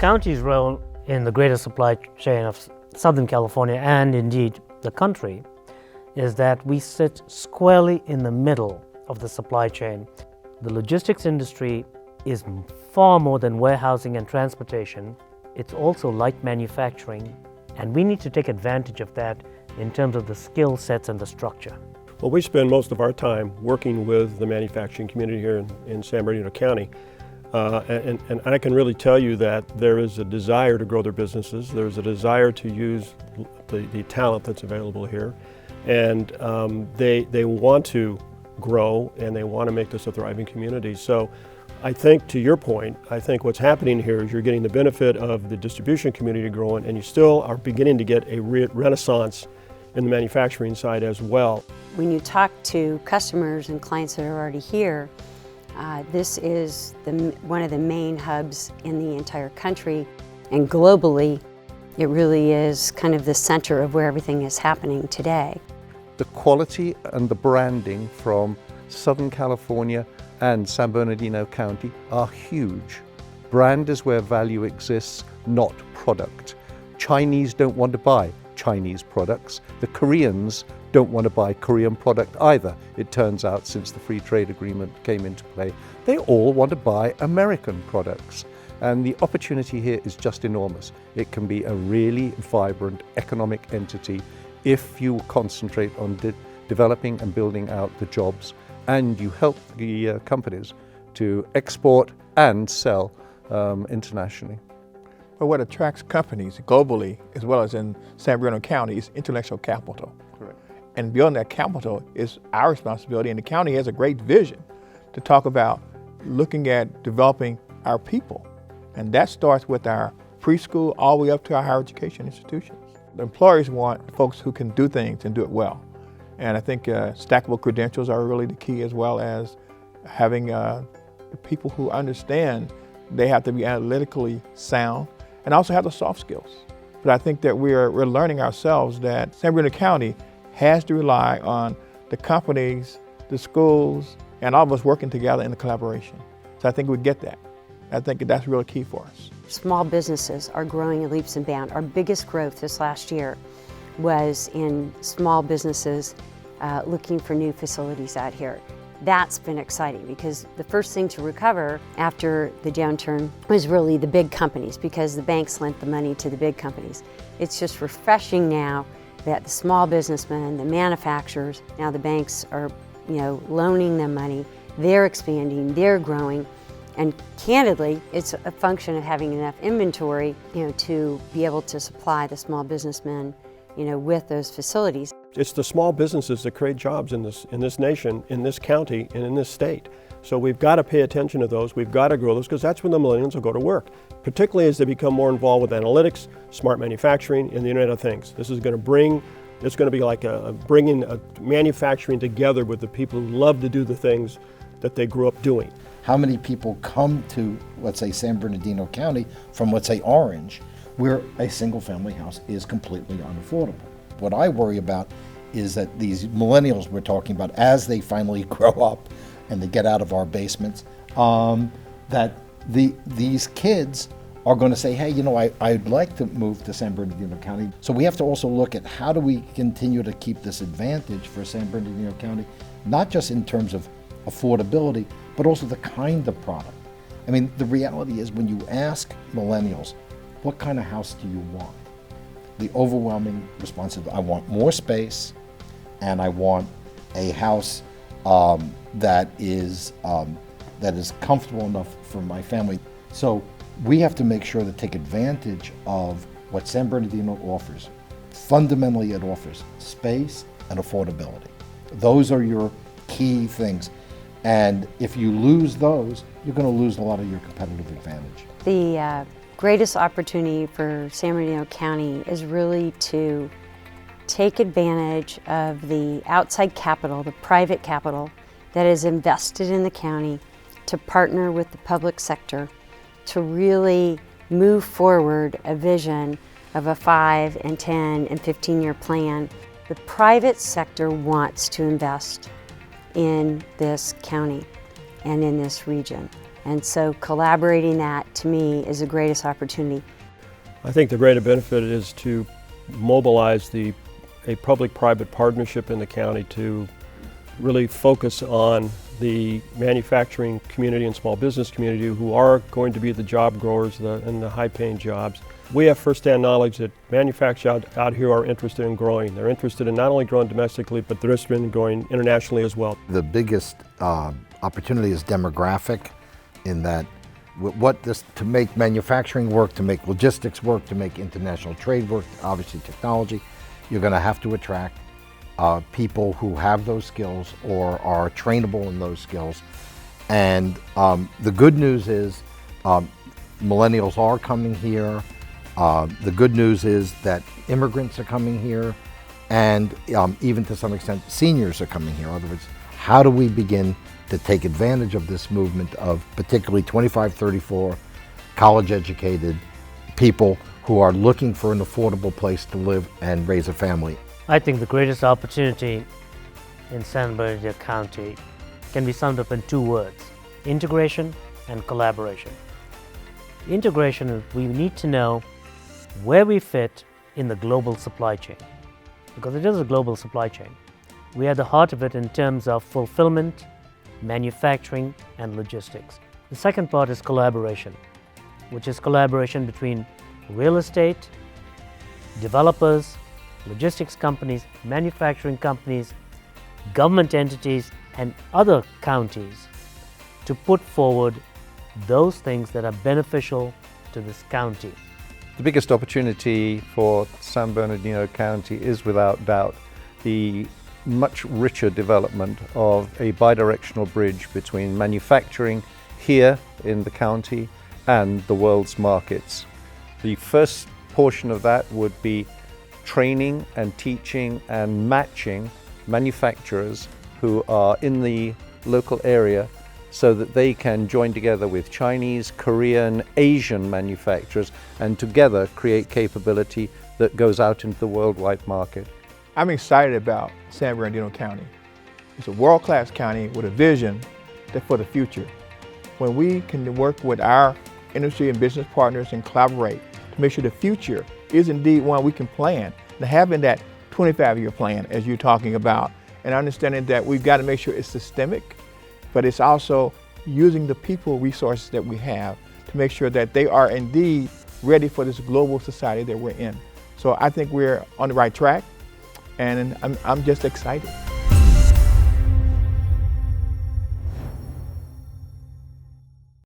county's role in the greater supply chain of Southern California and indeed the country is that we sit squarely in the middle of the supply chain. The logistics industry is far more than warehousing and transportation. It's also light manufacturing, and we need to take advantage of that in terms of the skill sets and the structure. Well, we spend most of our time working with the manufacturing community here in San Bernardino County. And I can really tell you that there is a desire to grow their businesses. There's a desire to use the talent that's available here. And they want to grow and they want to make this a thriving community. So I think, to your point, I think what's happening here is you're getting the benefit of the distribution community growing, and you still are beginning to get a renaissance in the manufacturing side as well. When you talk to customers and clients that are already here, this is one of the main hubs in the entire country, and globally it really is kind of the center of where everything is happening today. The quality and the branding from Southern California and San Bernardino County are huge. Brand is where value exists, not product. Chinese don't want to buy Chinese products. The Koreans don't want to buy Korean product either. It turns out, since the free trade agreement came into play, they all want to buy American products. And the opportunity here is just enormous. It can be a really vibrant economic entity if you concentrate on developing and building out the jobs, and you help the companies to export and sell internationally. But what attracts companies globally, as well as in San Bernardino County, is intellectual capital. Correct. And beyond that capital is our responsibility, and the county has a great vision to talk about looking at developing our people. And that starts with our preschool all the way up to our higher education institutions. The employers want folks who can do things and do it well. And I think stackable credentials are really the key, as well as having people who understand they have to be analytically sound and also have the soft skills. But I think that we're learning ourselves that San Bernardino County has to rely on the companies, the schools, and all of us working together in the collaboration. So I think we get that. I think that's really key for us. Small businesses are growing in leaps and bounds. Our biggest growth this last year was in small businesses looking for new facilities out here. That's been exciting, because the first thing to recover after the downturn was really the big companies, because the banks lent the money to the big companies. It's just refreshing now that the small businessmen, the manufacturers, now the banks are, loaning them money. They're expanding, they're growing, and candidly, it's a function of having enough inventory, to be able to supply the small businessmen, with those facilities. It's the small businesses that create jobs in this nation, in this county, and in this state. So we've got to pay attention to those. We've got to grow those, because that's when the millennials will go to work, particularly as they become more involved with analytics, smart manufacturing, and the Internet of Things. This is going to be like bringing manufacturing together with the people who love to do the things that they grew up doing. How many people come to, let's say, San Bernardino County from, let's say, Orange, where a single-family house is completely unaffordable? What I worry about is that these millennials we're talking about, as they finally grow up and they get out of our basements, that these kids are going to say, hey, I'd like to move to San Bernardino County. So we have to also look at how do we continue to keep this advantage for San Bernardino County, not just in terms of affordability, but also the kind of product. I mean, the reality is, when you ask millennials, what kind of house do you want? The overwhelming response is, I want more space, and I want a house that is comfortable enough for my family. So we have to make sure to take advantage of what San Bernardino offers. Fundamentally, it offers space and affordability. Those are your key things. And if you lose those, you're going to lose a lot of your competitive advantage. The greatest opportunity for San Bernardino County is really to take advantage of the outside capital, the private capital that is invested in the county, to partner with the public sector to really move forward a vision of a 5 and 10 and 15-year plan. The private sector wants to invest in this county and in this region. And so collaborating that, to me, is the greatest opportunity. I think the greater benefit is to mobilize a public-private partnership in the county to really focus on the manufacturing community and small business community who are going to be the job growers and the high-paying jobs. We have first-hand knowledge that manufacturers out here are interested in growing. They're interested in not only growing domestically, but they're interested in growing internationally as well. The biggest opportunity is demographic, in that to make manufacturing work, to make logistics work, to make international trade work, obviously technology, you're going to have to attract people who have those skills or are trainable in those skills. And the good news is millennials are coming here. The good news is that immigrants are coming here, and even to some extent seniors are coming here. In other words, how do we begin to take advantage of this movement of particularly 25, 34 college-educated people who are looking for an affordable place to live and raise a family? I think the greatest opportunity in San Bernardino County can be summed up in two words: integration and collaboration. Integration is we need to know where we fit in the global supply chain, because it is a global supply chain. We are at the heart of it in terms of fulfillment, manufacturing, and logistics. The second part is collaboration, which is collaboration between real estate, developers, logistics companies, manufacturing companies, government entities, and other counties to put forward those things that are beneficial to this county. The biggest opportunity for San Bernardino County is without doubt the much richer development of a bidirectional bridge between manufacturing here in the county and the world's markets. The first portion of that would be training and teaching and matching manufacturers who are in the local area so that they can join together with Chinese, Korean, Asian manufacturers and together create capability that goes out into the worldwide market. I'm excited about San Bernardino County. It's a world-class county with a vision for the future. When we can work with our industry and business partners and collaborate to make sure the future is indeed one we can plan, and having that 25-year plan as you're talking about, and understanding that we've got to make sure it's systemic, but it's also using the people resources that we have to make sure that they are indeed ready for this global society that we're in. So I think we're on the right track, and I'm just excited.